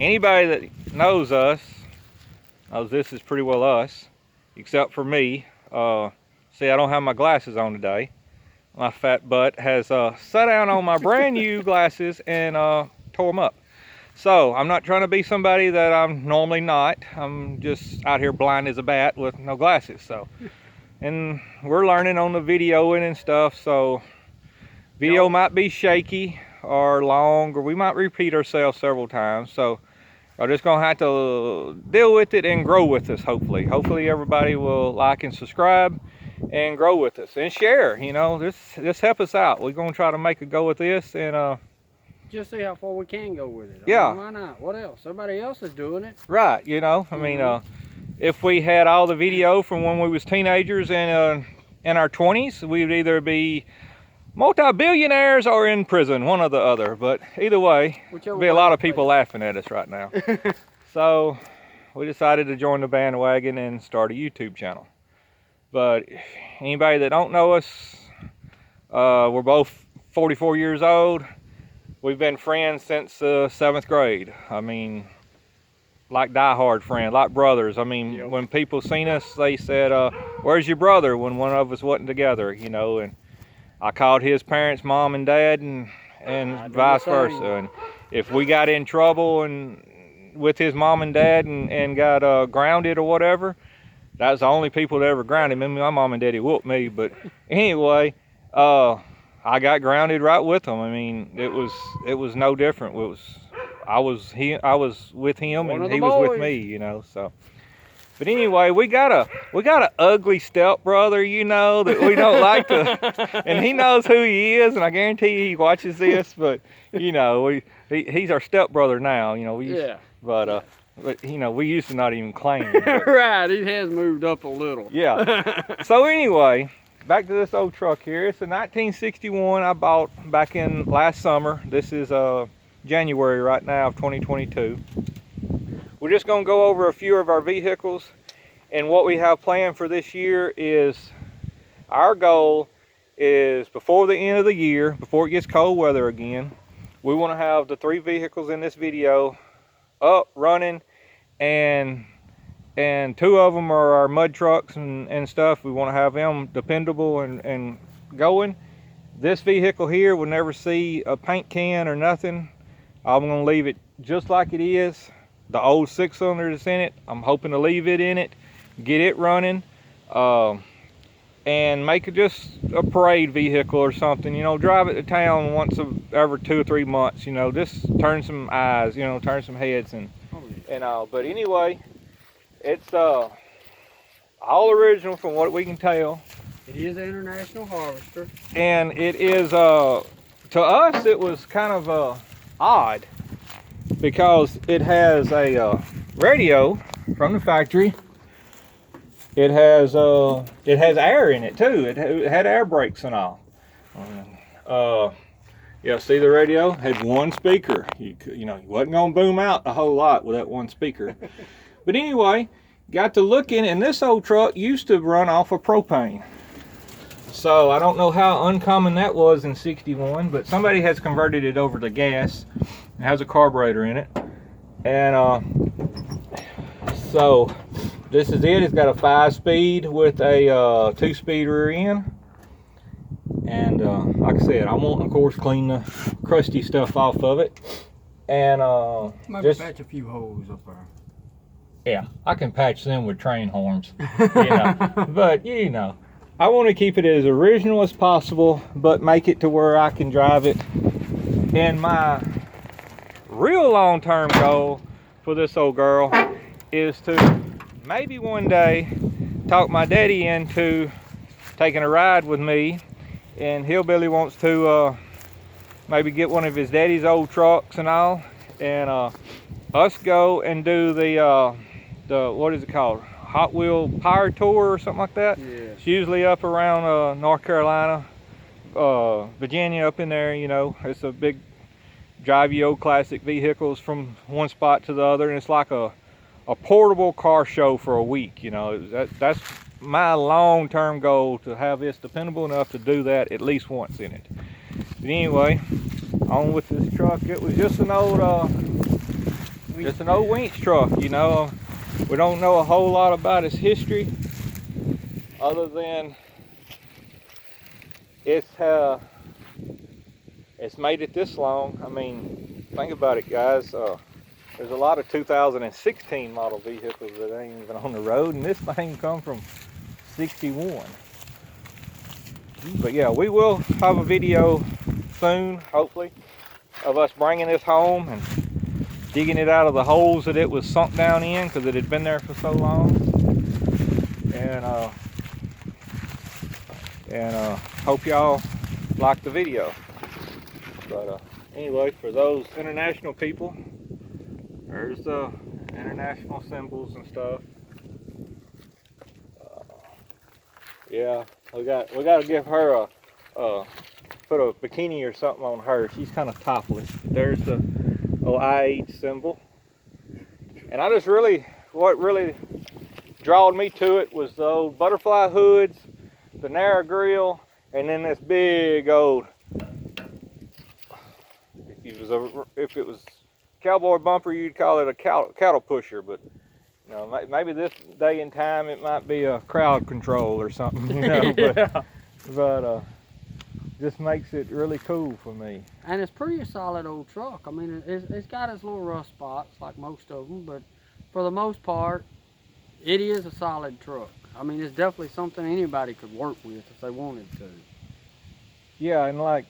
anybody that knows us knows this is pretty well us, except for me. See, I don't have my glasses on today. My fat butt has sat down on my brand new glasses and tore them up. So I'm not trying to be somebody that I'm normally not. I'm just out here blind as a bat with no glasses. So, and we're learning on the videoing and stuff. So video might be shaky or long, or we might repeat ourselves several times. So I'm just gonna have to deal with it and grow with us. Hopefully everybody will like and subscribe and grow with us and share. You know, this help us out. We're gonna try to make a go with this and just see how far we can go with it. Yeah. I mean, why not? What else? Somebody else is doing it. Right, you know, I mean, if we had all the video from when we was teenagers and in our 20s, we'd either be multi-billionaires or in prison, one or the other. But either way, there'd be a lot of people laughing at us right now. So we decided to join the bandwagon and start a YouTube channel. But anybody that don't know us, we're both 44 years old. We've been friends since 7th grade. I mean, like diehard friends, like brothers. I mean, when people seen us, they said, where's your brother, when one of us wasn't together, you know. And I called his parents mom and dad, and vice versa. And if we got in trouble and with his mom and dad and got grounded or whatever, that's the only people that ever grounded me. My mom and daddy whooped me, but anyway, I got grounded right with them. I mean, it was no different. I was with him and he was with me, you know. So, but anyway, we got a ugly stepbrother, you know, that we don't like to, and he knows who he is, and I guarantee you he watches this. But you know, he's our stepbrother now, you know. But you know, we used to not even claim him. Right, he has moved up a little. Yeah. So anyway, back to this old truck here. It's a 1961 I bought back in last summer. This is January right now of 2022. We're just going to go over a few of our vehicles, and what we have planned for this year is, our goal is before the end of the year, before it gets cold weather again, we want to have the 3 vehicles in this video up, running, and 2 of them are our mud trucks and stuff. We want to have them dependable and going. This vehicle here will never see a paint can or nothing. I'm going to leave it just like it is. The old 6-cylinder that's in it, I'm hoping to leave it in it, get it running, and make it just a parade vehicle or something. You know, drive it to town once every 2 or 3 months. You know, just turn some eyes, you know, turn some heads and all. But anyway, it's all original from what we can tell. It is an International Harvester. And it is, to us, it was kind of odd, because it has a radio from the factory. It has air in it too. It had air brakes and all. Yeah, see the radio? Had 1 speaker. You know, you wasn't gonna boom out a whole lot with that 1 speaker. But anyway, got to looking, and this old truck used to run off of propane. So I don't know how uncommon that was in 61, but somebody has converted it over to gas. It has a carburetor in it. And so this is it. It's got a 5-speed with a 2-speed rear end. And like I said, I'm wanting, of course, clean the crusty stuff off of it. And maybe just patch a few holes up there. Yeah, I can patch them with train horns, you know. But you know, I want to keep it as original as possible, but make it to where I can drive it. And my real long-term goal for this old girl is to maybe one day talk my daddy into taking a ride with me. And Hillbilly wants to maybe get one of his daddy's old trucks and all, and us go and do the what is it called, Hot Wheel Power Tour or something like that. Yeah. It's usually up around North Carolina, Virginia, up in there. You know, it's a big drive your old classic vehicles from one spot to the other, and it's like a portable car show for a week. You know, that's my long-term goal, to have this dependable enough to do that at least once in it. But anyway, on with this truck. It was just an old, we It's an old winch truck, you know. We don't know a whole lot about its history, other than it's made it this long. I mean, think about it, guys. There's a lot of 2016 model vehicles that ain't even on the road, and this thing come from 61. But yeah, we will have a video soon, hopefully, of us bringing this home and digging it out of the holes that it was sunk down in because it had been there for so long. And hope y'all like the video. But anyway, for those international people, there's the international symbols and stuff. Yeah, we got to give her put a bikini or something on her. She's kind of topless. There's the IH symbol. And I just what really drawed me to it was the old butterfly hoods, the narrow grill, and then this big old, if it was cowboy bumper, you'd call it a cattle pusher, but you know, maybe this day and time it might be a crowd control or something, you know. Yeah. But just makes it really cool for me. And it's pretty solid old truck. I mean, it's got its little rust spots like most of them, but for the most part, it is a solid truck. I mean, it's definitely something anybody could work with if they wanted to. Yeah, and like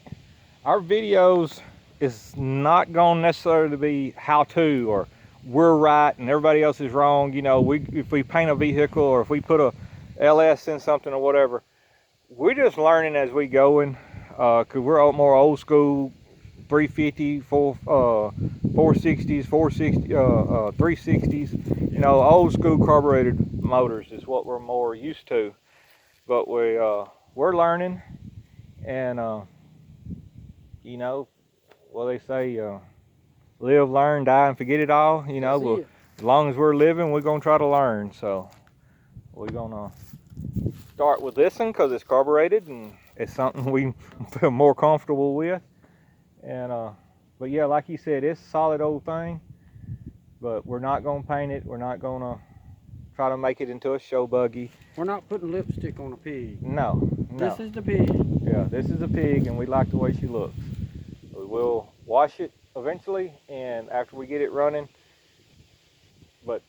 our videos is not going to necessarily be how-to or we're right and everybody else is wrong. You know, if we paint a vehicle or if we put a LS in something or whatever, we're just learning as we going. Cause we're more old school, 350, 460s, 360s. You know, old school carbureted motors is what we're more used to. But we're learning, and you know, well they say, live, learn, die, and forget it all. You know, as long as we're living, we're gonna try to learn. So we're gonna start with this one because it's carbureted and it's something we feel more comfortable with. And but yeah, like you said, it's a solid old thing, but we're not gonna paint it. We're not gonna try to make it into a show buggy. We're not putting lipstick on a pig. No. This is the pig. Yeah, this is a pig, and we like the way she looks. We will wash it eventually, and after we get it running, but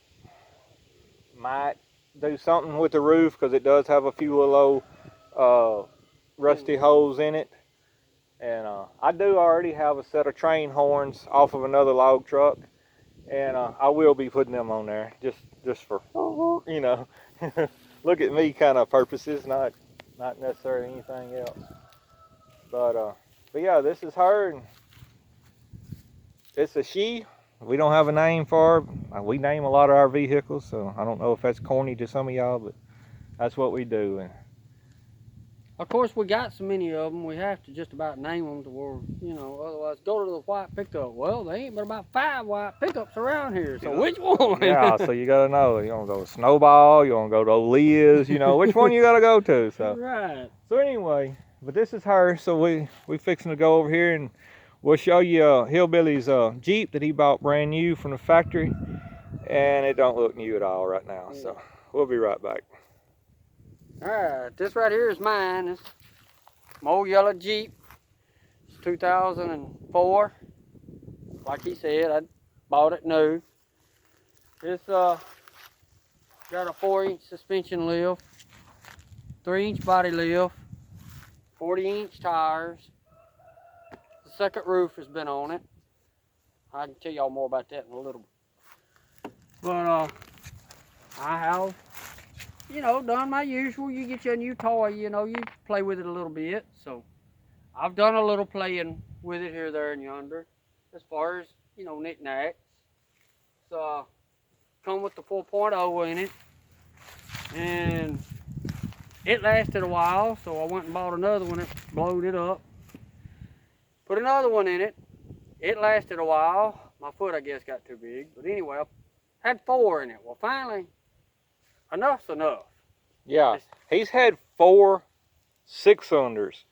might do something with the roof because it does have a few little rusty holes in it. And I do already have a set of train horns off of another log truck, and I will be putting them on there just for, you know, look at me kind of purposes, not necessarily anything else. But yeah, this is her, and it's a she. We don't have a name for her. We name a lot of our vehicles, so I don't know if that's corny to some of y'all, but that's what we do. And of course, we got so many of them, we have to just about name them to where, you know, otherwise go to the white pickup. Well, there ain't but about 5 white pickups around here, so which one? Yeah, so you gotta know. You wanna go to Snowball, you wanna go to Liz, you know, which one you gotta go to. So right. So anyway, but this is her, so we fixing to go over here and we'll show you Hillbilly's Jeep that he bought brand new from the factory, and it don't look new at all right now. So we'll be right back. Alright, this right here is mine. It's my old yellow Jeep. It's 2004. Like he said, I bought it new. It's got a 4-inch suspension lift, 3-inch body lift, 40-inch tires. The second roof has been on it. I can tell y'all more about that in a little bit. But I have, you know, done my usual. You get you a new toy, you know, you play with it a little bit. So I've done a little playing with it here, there, and yonder. As far as, you know, knickknacks. So come with the 4.0 in it. And it lasted a while, so I went and bought another one that blowed it up. Put another one in it. It lasted a while. My foot, I guess, got too big. But anyway, I had 4 in it. Well, finally, enough's enough. Yeah, he's had 4 6-cylinders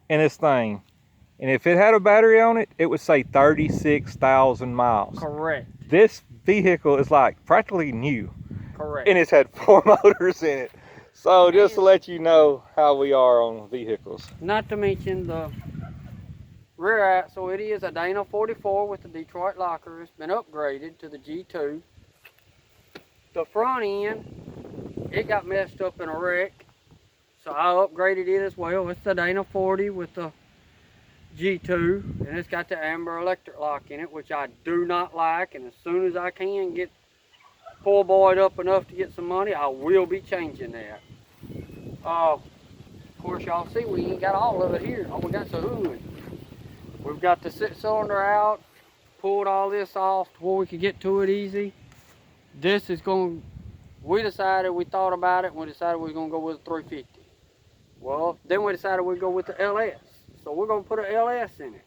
in this thing, And if it had a battery on it, it would say 36,000 miles. Correct. This vehicle is like practically new. Correct. And it's had 4 motors in it. So just to let you know how we are on vehicles. Not to mention the rear axle. It is a Dana 44 with the Detroit locker. It's been upgraded to the G2. The front end, it got messed up in a wreck, so I upgraded it as well. It's the Dana 40 with the G2, and it's got the Amber electric lock in it, which I do not like. And as soon as I can get poor boyed up enough to get some money, I will be changing that. Of course, y'all see we ain't got all of it here. All we got's a hood. We've got the 6-cylinder out, pulled all this off to where we could get to it easy. This is going, we thought about it, and we decided we were going to go with a 350. Well, then we decided we'd go with the LS. So we're going to put an LS in it.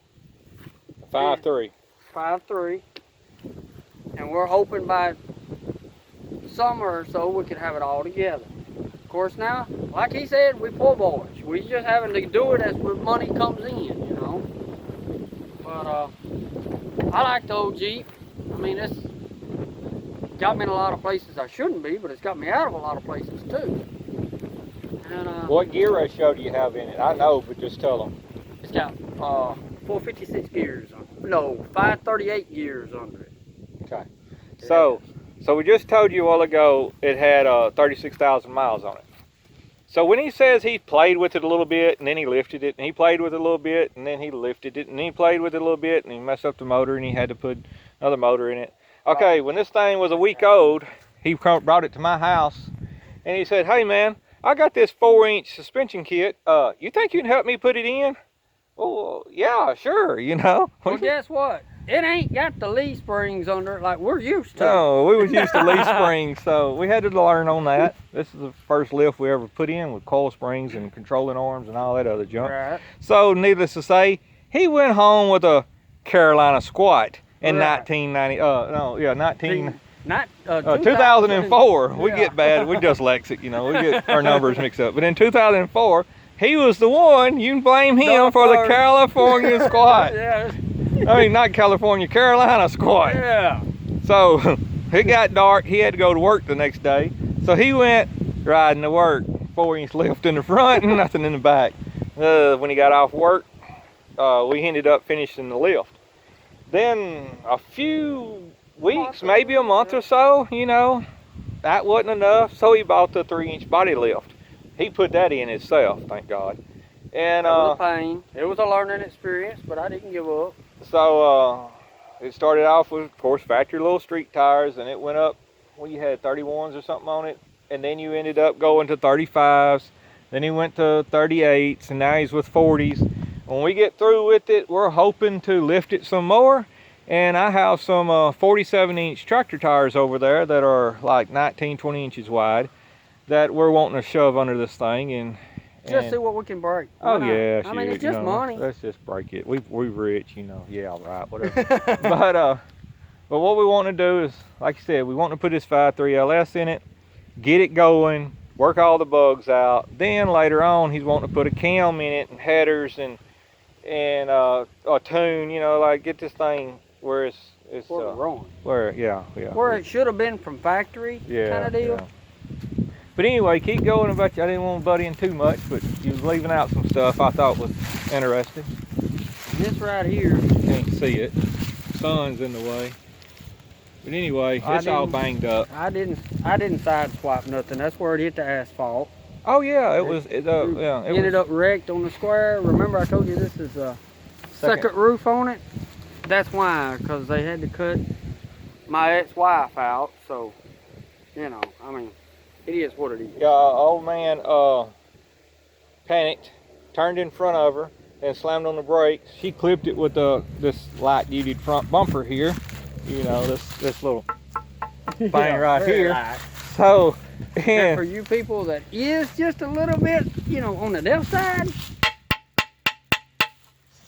5.3. 5.3. And we're hoping by summer or so we could have it all together. Of course now, like he said, we poor boys. We just having to do it as money comes in, you know. But I like the old Jeep. I mean, it's got me in a lot of places I shouldn't be, but it's got me out of a lot of places too. And, What gear ratio do you have in it? I know, but just tell them. it's got 456 gears on it. No, 538 gears under it. Okay. So we just told you a while ago it had 36,000 miles on it. So when he says he played with it a little bit and then he lifted it and he played with it a little bit and then he lifted it and then he played with it a little bit and he messed up the motor and he had to put another motor in it. Okay, when this thing was a week old, he brought it to my house and he said, "Hey man, I got this 4-inch suspension kit. You think you can help me put it in?" "Oh, yeah, sure, you know." Well, guess what? It ain't got the leaf springs under it like we're used to. No, we was used to leaf springs, so we had to learn on that. This is the first lift we ever put in with coil springs and controlling arms and all that other junk. Right. So needless to say, he went home with a Carolina Squat in Right. 2004. We Yeah. get bad, we dyslexic, you know, we get our numbers mixed up. But in 2004, he was the one, you can blame him Dark for the horse. California Squat. Yeah. I mean, not California, Carolina Squat. Yeah. So it got dark. He had to go to work the next day. So he went riding to work, 4-inch lift in the front and nothing in the back. When he got off work, we ended up finishing the lift. Then a few weeks, maybe a month or so, you know, that wasn't enough. So he bought the 3-inch body lift. He put that in himself, thank God. And It was a pain. It was a learning experience, but I didn't give up. so it started off with, of course, factory little street tires, and it went up, well, you had 31s or something on it, and then you ended up going to 35s, then he went to 38s, and now he's with 40s. When we get through with it, we're hoping to lift it some more, and I have some 47-inch tractor tires over there that are like 19, 20 inches wide that we're wanting to shove under this thing, and Just see what we can break. oh Why not? yeah, I mean, shoot, it's just you know, money. let's just break it. We rich, you know. Yeah, all right, whatever. But what we want to do is, like you said, we want to put this 5.3 LS in it, get it going, work all the bugs out. Then later on, he's wanting to put a cam in it and headers and a tune, you know, like get this thing where it's wrong. where yeah. Where it should have been from factory, kind of deal. Yeah. But anyway, keep going about you. I didn't want to butt in too much, but you was leaving out some stuff I thought was interesting. This right here, Can't see it. Sun's in the way. But anyway, it's all banged up. I didn't side swipe nothing. That's where it hit the asphalt. Oh yeah, it was. It Ended up wrecked on the square. Remember I told you this is a second roof on it? That's why, because they had to cut my ex-wife out. So, you know, I mean, it is what it is. Yeah, old man panicked, turned in front of her, and slammed on the brakes. She clipped it with this light-duty front bumper here. You know, this little thing right here. Light. So, And for you people that is just a little bit, you know, on the left side.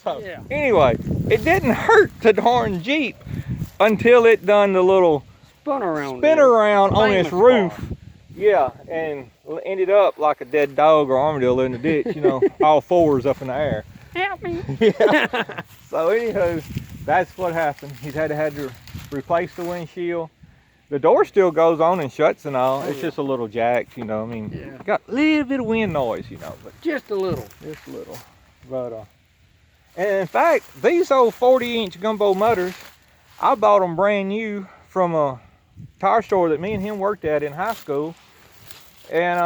so Yeah. anyway, it didn't hurt the darn Jeep until it done the little Spun around. spin there. around on this Famous roof. part. Yeah, and ended up like a dead dog or armadillo in the ditch, you know, all fours up in the air. help me. Yeah. So anywho, that's what happened. He's had to replace the windshield. The door still goes on and shuts and all. Oh, It's yeah. just a little jacked, you know. I mean, Yeah. got a little bit of wind noise, you know, but Just a little. just a little. But and in fact, these old 40-inch gumbo mutters, I bought them brand new from a tire store that me and him worked at in high school, and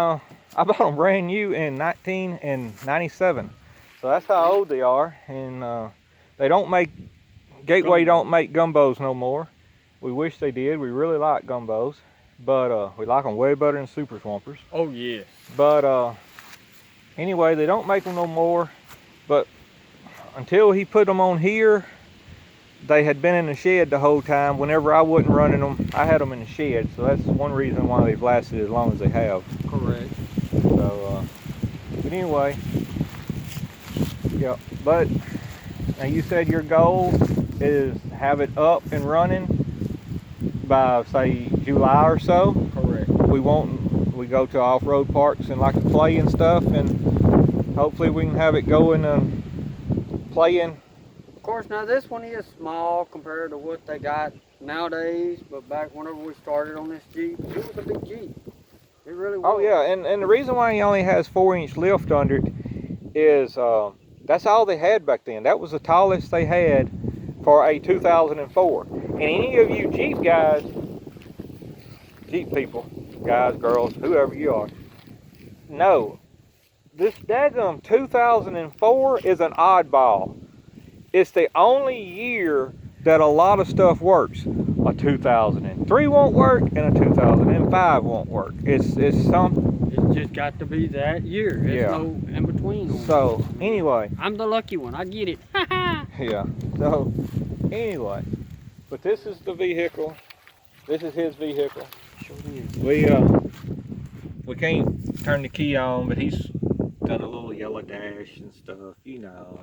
I bought them brand new in 1997. So that's how old they are, and they don't make Gateway don't make gumbos no more. We wish they did. We really like gumbos, but we like them way better than Super Swampers. Oh, yes. But anyway, they don't make them no more. But until he put them on here, they had been in the shed the whole time. Whenever I wasn't running them, I had them in the shed. So that's one reason why they've lasted as long as they have. Correct. So, but anyway, yeah. But now you said your goal is have it up and running by say July or so. Correct. We go to off-road parks and like to play and stuff, and hopefully we can have it going and playing. Of course, now this one is small compared to what they got nowadays, but back whenever we started on this Jeep, it was a big Jeep. It really was. Oh yeah, and the reason why he only has 4-inch lift under it is that's all they had back then. That was the tallest they had for a 2004. And any of you Jeep guys, Jeep people, guys, girls, whoever you are, know this daggum 2004 is an oddball. It's the only year that a lot of stuff works. A 2003 won't work and a 2005 won't work. It's some. It's just got to be that year. There's Yeah. no in between. On So anyway, I'm the lucky one. I get it. yeah. So anyway, but this is the vehicle. This is his vehicle. Sure is. We can't turn the key on, but he's done a little yellow dash and stuff, you know.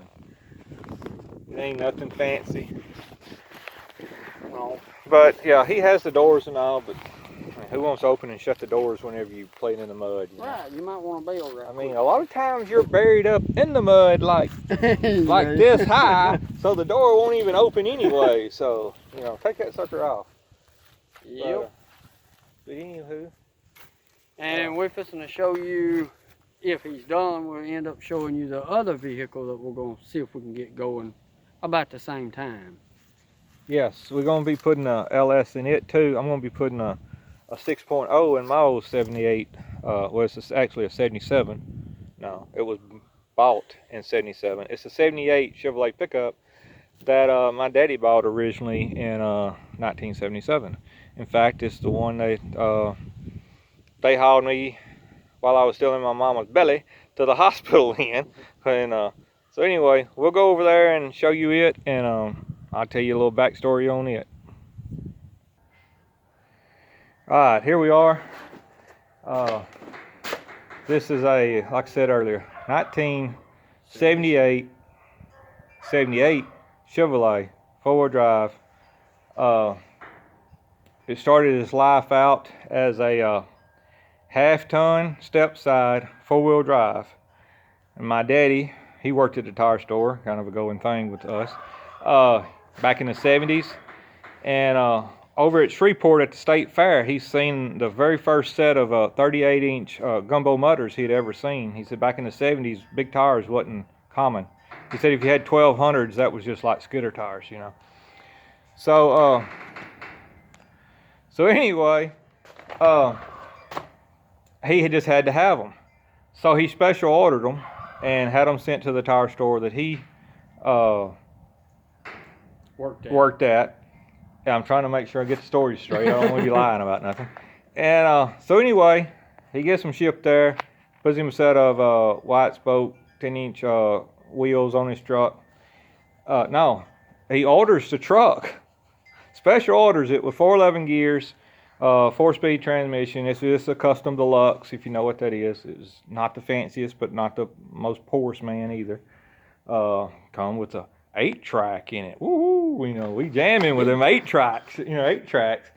It ain't nothing fancy. No. But yeah, he has the doors and all, but who wants to open and shut the doors whenever you playing in the mud? You know? Right. You might want to bail right. I mean, a lot of times you're buried up in the mud like quick. this high, so the door won't even open anyway. So, you know, take that sucker off. Yep. But anywho, And we're fixing to show you, if he's done, we'll end up showing you the other vehicle that we're going to see if we can get going about the same time. yes, we're going to be putting a LS in it too. I'm going to be putting a 6.0 in my old 78. Well, it's actually a 77. No, it was bought in 77. It's a 78 Chevrolet pickup that my daddy bought originally in 1977. In fact, it's the one they hauled me while I was still in my mama's belly to the hospital in. And so anyway, we'll go over there and show you it, and I'll tell you a little backstory on it. All right, here we are. This is a, like I said earlier, 1978 Chevrolet 4-wheel drive. It started its life out as a half-ton step-side 4-wheel drive. And my daddy, he worked at the tire store, kind of a going thing with us, back in the 70s. And over at Shreveport at the State Fair, he's seen the very first set of 38-inch gumbo mutters he'd ever seen. He said back in the 70s, big tires wasn't common. He said if you had 1200s, that was just like skidder tires, you know. So anyway, he had just had to have them. So he special ordered them and had them sent to the tire store that he worked at. Yeah, I'm trying to make sure I get the story straight. I don't want to be lying about nothing. And so anyway, he gets them shipped there, puts him a set of white spoke 10-inch wheels on his truck. No, he orders the truck. Special orders it with 411 gears, 4-speed transmission. It's just a custom deluxe, if you know what that is. It's not the fanciest, but not the most porous man either. Come with a 8-track in it. Woo, you know, we jamming with them 8 tracks, 8 tracks.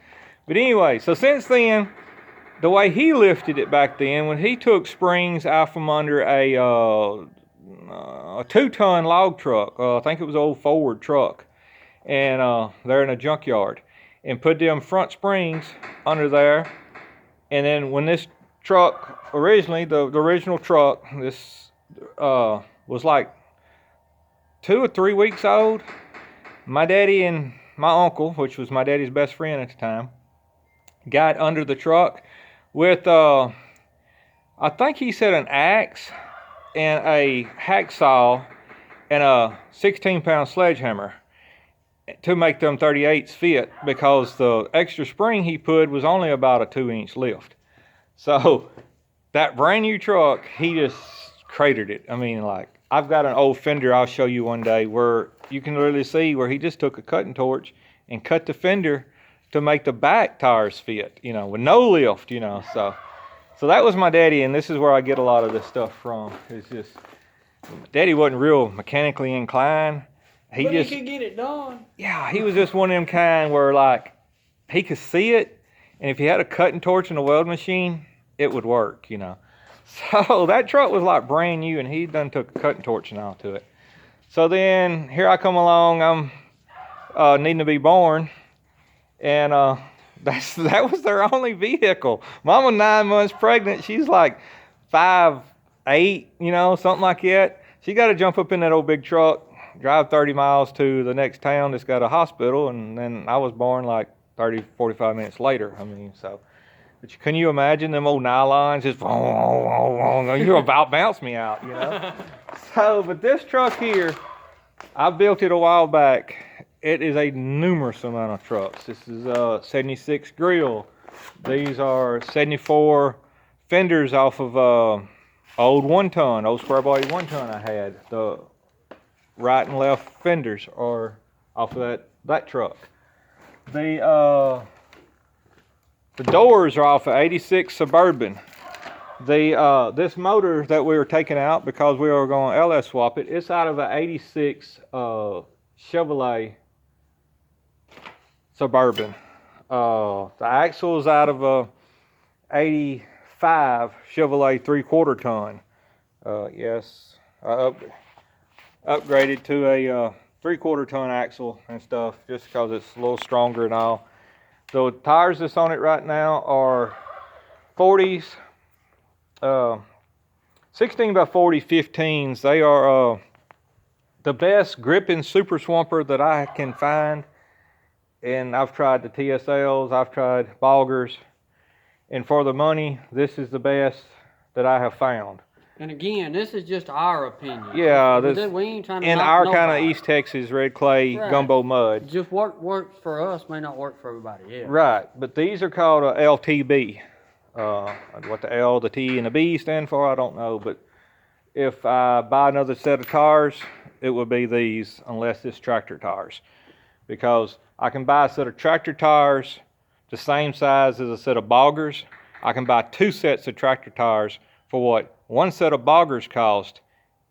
But anyway, so since then, the way he lifted it back then, when he took springs out from under a a 2-ton log truck. I think it was an old Ford truck, and they're in a junkyard, and put them front springs under there. And then when this truck originally, the original truck, this was like 2 or 3 weeks old. My daddy and my uncle, which was my daddy's best friend at the time, got under the truck with I think he said an axe and a hacksaw and a 16-pound sledgehammer to make them 38s fit, because the extra spring he put was only about a 2-inch lift. So that brand new truck, he just cratered it. I mean, like, I've got an old fender I'll show you one day where you can literally see where he just took a cutting torch and cut the fender to make the back tires fit, you know, with no lift, you know. So that was my daddy, and this is where I get a lot of this stuff from. It's just, daddy wasn't real mechanically inclined. But he could get it done. Yeah, he was just one of them kind where, like, he could see it, and if he had a cutting torch and a weld machine, it would work, you know. So that truck was like brand new, and he done took a cutting torch and all to it. So then here I come along, I'm needing to be born, and that was their only vehicle. Mama 9 months pregnant, she's like 5'8", you know, something like that. She got to jump up in that old big truck, drive 30 miles to the next town that's got a hospital, and then I was born like 30, 45 minutes later. I mean, so, but can you imagine them old nylons just, you're about bounce me out, you know? So, but this truck here, I built it a while back. It is a numerous amount of trucks. This is a 76 grill. These are 74 fenders off of old 1-ton, old square body 1-ton I had. The right and left fenders are off of that truck. The doors are off of 86 Suburban. This motor that we were taking out because we were going to LS swap it, it's out of an 86 Chevrolet Suburban. The axle is out of a 85 Chevrolet 3/4 ton. Yes, I upgraded to a 3/4 ton axle and stuff just because it's a little stronger and all. The tires that's on it right now are 40s, 16 by 40 15s. They are the best gripping super swamper that I can find. And I've tried the TSLs, I've tried Boggers, and for the money, this is the best that I have found. And again, this is just our opinion. Yeah, we ain't trying to in our kind of East Texas red clay gumbo mud. Just what works for us may not work for everybody else. Right, but these are called a LTB. What the L, the T, and the B stand for, I don't know. But if I buy another set of tires, it would be these, unless it's tractor tires, because I can buy a set of tractor tires the same size as a set of boggers. I can buy 2 sets of tractor tires for what one set of boggers cost,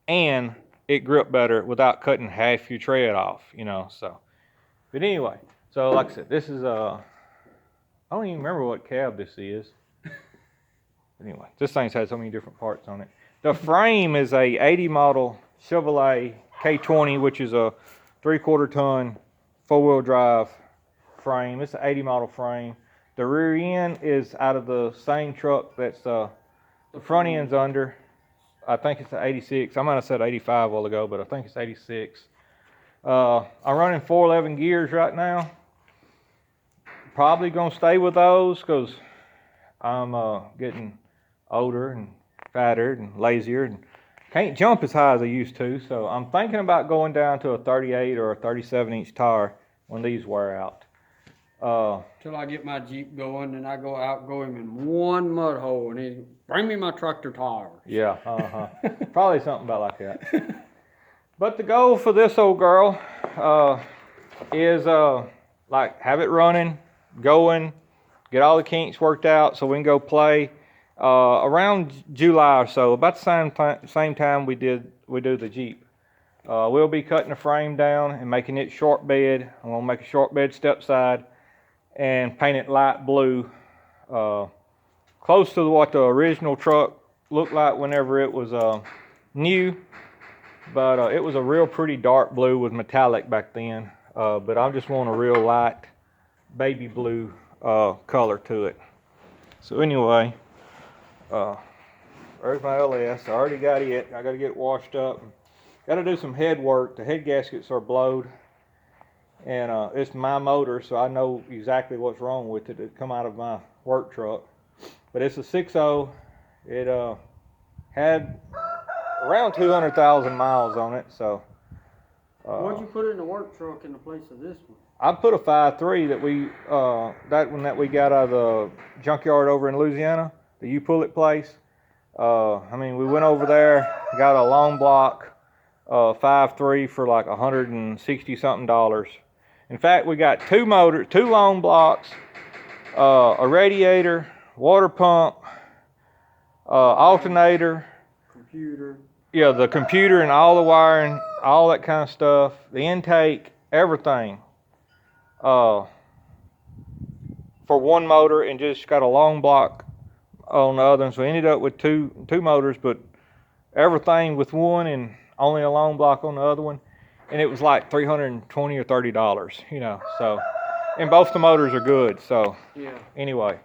and it grip better without cutting half your tread off, you know. So, but anyway, so like I said, this is I don't even remember what cab this is. Anyway, this thing's had so many different parts on it. The frame is a 80 model Chevrolet K20, which is a 3/4 ton 4-wheel drive frame. It's an 80 model frame. The rear end is out of the same truck that's the front end's under. I think it's an 86. I might have said 85 a while ago, but I think it's 86. I'm running 411 gears right now. Probably gonna stay with those because I'm getting older and fatter and lazier and can't jump as high as I used to. So I'm thinking about going down to a 38 or a 37 inch tire when these wear out. Till I get my Jeep going, and I go him in one mud hole, and he bring me my tractor tires. Yeah, probably something about like that. But the goal for this old girl is like have it running, going, get all the kinks worked out so we can go play. Around July or so, about the same time we do the Jeep. We'll be cutting the frame down and making it short bed. I'm gonna make a short bed step side and paint it light blue, close to what the original truck looked like whenever it was new. But it was a real pretty dark blue with metallic back then. But I just want a real light baby blue color to it. So anyway, there's my LS. I already got it. I got to get it washed up. Got to do some head work. The head gaskets are blowed. And it's my motor, so I know exactly what's wrong with it. It come out of my work truck. But it's a 6.0. It had around 200,000 miles on it. So What'd you put in the work truck in the place of this one? I put a 5.3 that we got out of the junkyard over in Louisiana, the U-Pullet place. I mean, we went over there, got a long block 5.3 for like $160 something. In fact, we got two long blocks, a radiator, water pump, alternator, Computer. yeah, the computer and all the wiring, all that kind of stuff, the intake, everything. For one motor, and just got a long block on the other one. So we ended up with two motors, but everything with one and only a long block on the other one. And it was like $320 or $30, you know. So, and both the motors are good. So Yeah. anyway,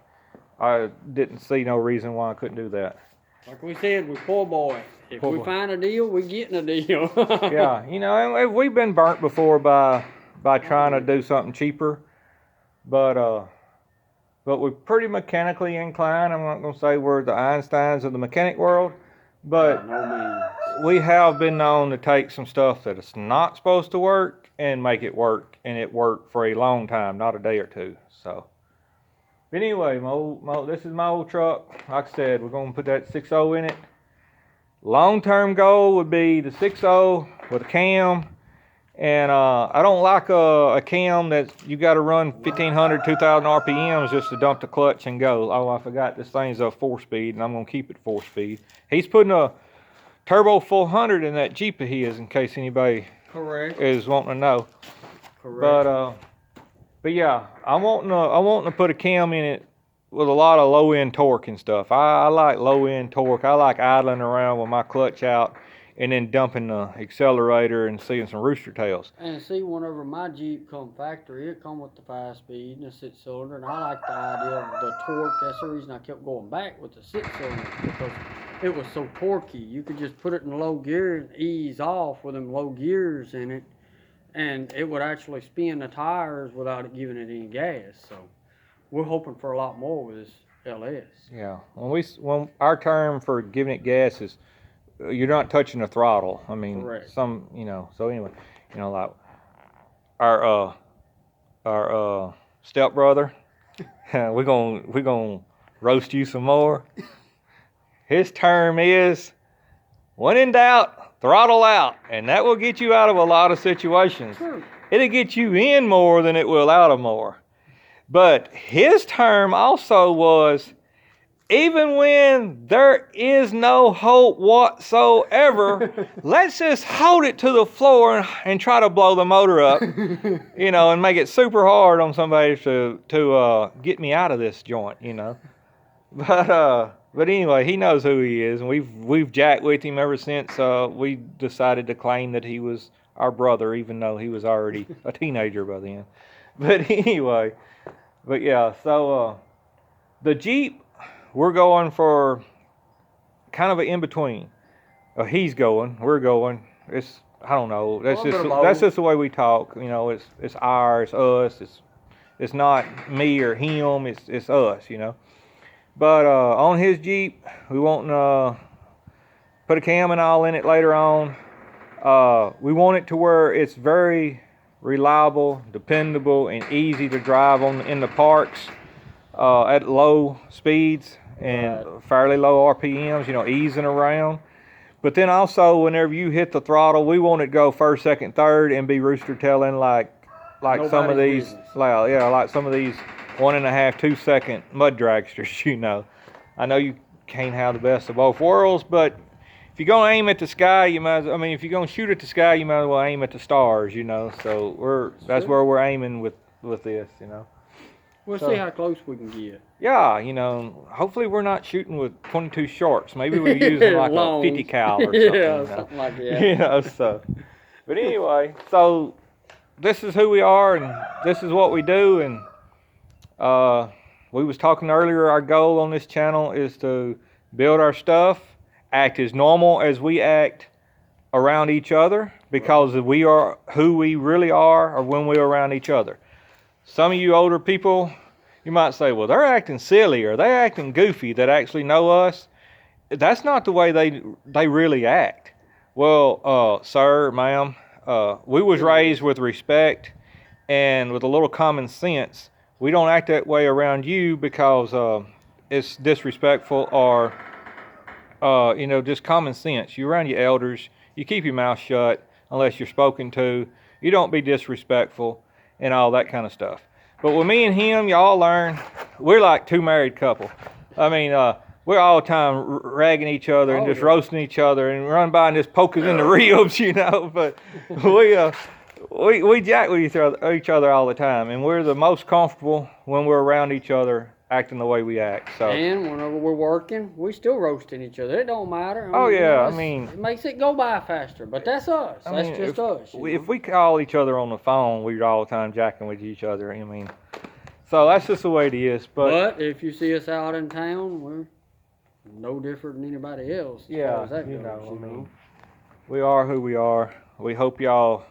I didn't see no reason why I couldn't do that. Like we said, we're poor boy. If Poor we boy. find a deal, we're getting a deal. Yeah, you know, and we've been burnt before by trying to do something cheaper, but we're pretty mechanically inclined. I'm not gonna say we're the Einsteins of the mechanic world, but By no means. we have been known to take some stuff that is not supposed to work and make it work, and it worked for a long time, not a day or two. So, but anyway, this is my old truck. Like I said, we're gonna put that 6.0 in it. Long-term goal would be the 6.0 with a cam, and I don't like a cam that you got to run 1,500, 2,000 RPMs just to dump the clutch and go. Oh, I forgot this thing's a 4-speed, and I'm gonna keep it 4-speed. He's putting a Turbo 400 in that Jeep of his, in case anybody Correct. is wanting to know. Correct. But yeah, I'm wanting to put a cam in it with a lot of low end torque and stuff. I like low end torque. I like idling around with my clutch out and then dumping the accelerator and seeing some rooster tails. And see, whenever my Jeep come factory, it come with the 5-speed and the 6-cylinder, and I like the idea of the torque. That's the reason I kept going back with the 6-cylinder, because it was so torquey. You could just put it in low gear and ease off with them low gears in it, and it would actually spin the tires without it giving it any gas. So we're hoping for a lot more with this LS. Yeah, when our term for giving it gas is you're not touching the throttle. I mean, Correct. So anyway, like our stepbrother, we're gonna roast you some more. His term is, when in doubt, throttle out, and that will get you out of a lot of situations. True. It'll get you in more than it will out of more. But his term also was, even when there is no hope whatsoever, let's just hold it to the floor and try to blow the motor up, and make it super hard on somebody to get me out of this joint, But anyway, he knows who he is, and we've jacked with him ever since we decided to claim that he was our brother, even though he was already a teenager by then. But anyway, yeah, so the Jeep, we're going for kind of an in-between. He's going, we're going. I don't know. That's just the way we talk. It's ours, us. It's not me or him. It's us. But on his Jeep, we want to put a cam and all in it later on. We want it to where it's very reliable, dependable, and easy to drive in the parks at low speeds and fairly low RPMs, easing around. But then also, whenever you hit the throttle, we want it to go first, second, third, and be rooster tailing like some of these, business. like some of these 1.5, 2 second mud dragsters. I know you can't have the best of both worlds, but if you're gonna aim at the sky, if you're gonna shoot at the sky, you might as well aim at the stars. So that's where we're aiming with this. We'll So- see how close we can get. Yeah, you know, hopefully we're not shooting with 22 shorts. Maybe we're using like a Longs. 50 cal or something. Yeah, you know? something like that. You know, so. But anyway, so this is who we are and this is what we do. And we was talking earlier, our goal on this channel is to build our stuff, act as normal as we act around each other, because we are who we really are, or when we're around each other. Some of you older people, you might say, well, they're acting silly or they're acting goofy that actually know us. That's not the way they really act. Well, sir, ma'am, we was raised with respect and with a little common sense. We don't act that way around you because it's disrespectful or, you know, just common sense. You're around your elders. You keep your mouth shut unless you're spoken to. You don't be disrespectful and all that kind of stuff. But with me and him, y'all learn, we're like two married couple. I mean, we're all the time ragging each other and Oh, just yeah. roasting each other and run by and just poke us in the ribs, you know. But we jack with each other all the time, and we're the most comfortable when we're around each other, acting the way we act. So. And whenever we're working, we still roasting each other. It don't matter. Oh, you know, yeah, I it's- mean- it makes it go by faster. But that's us. I That's mean, just us. you If know? we call each other on the phone, we're all the time jacking with each other. I mean, so that's just the way it is. But But if you see us out in town, we're no different than anybody else. As Yeah, far as that you goes, know, I you mean, we are who we are. We hope y'all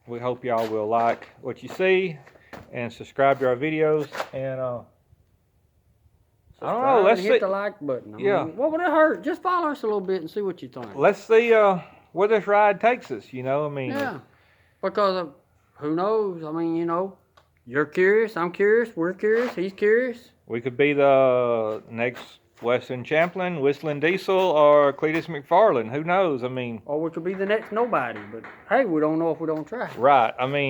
will like what you see and subscribe to our videos. And I don't know, Subscribe let's and see. hit the like button. I Yeah. mean, what would it hurt? Just follow us a little bit and see what you think. Let's see where this ride takes us. You know, I mean, Yeah, because who knows? I mean, you know, you're curious, I'm curious, we're curious, he's curious. we could be the next Weston Champlin, Whistling Diesel, or Cletus McFarland. Who knows? I mean, Or we could be the next nobody. But hey, we don't know if we don't try. right. I mean.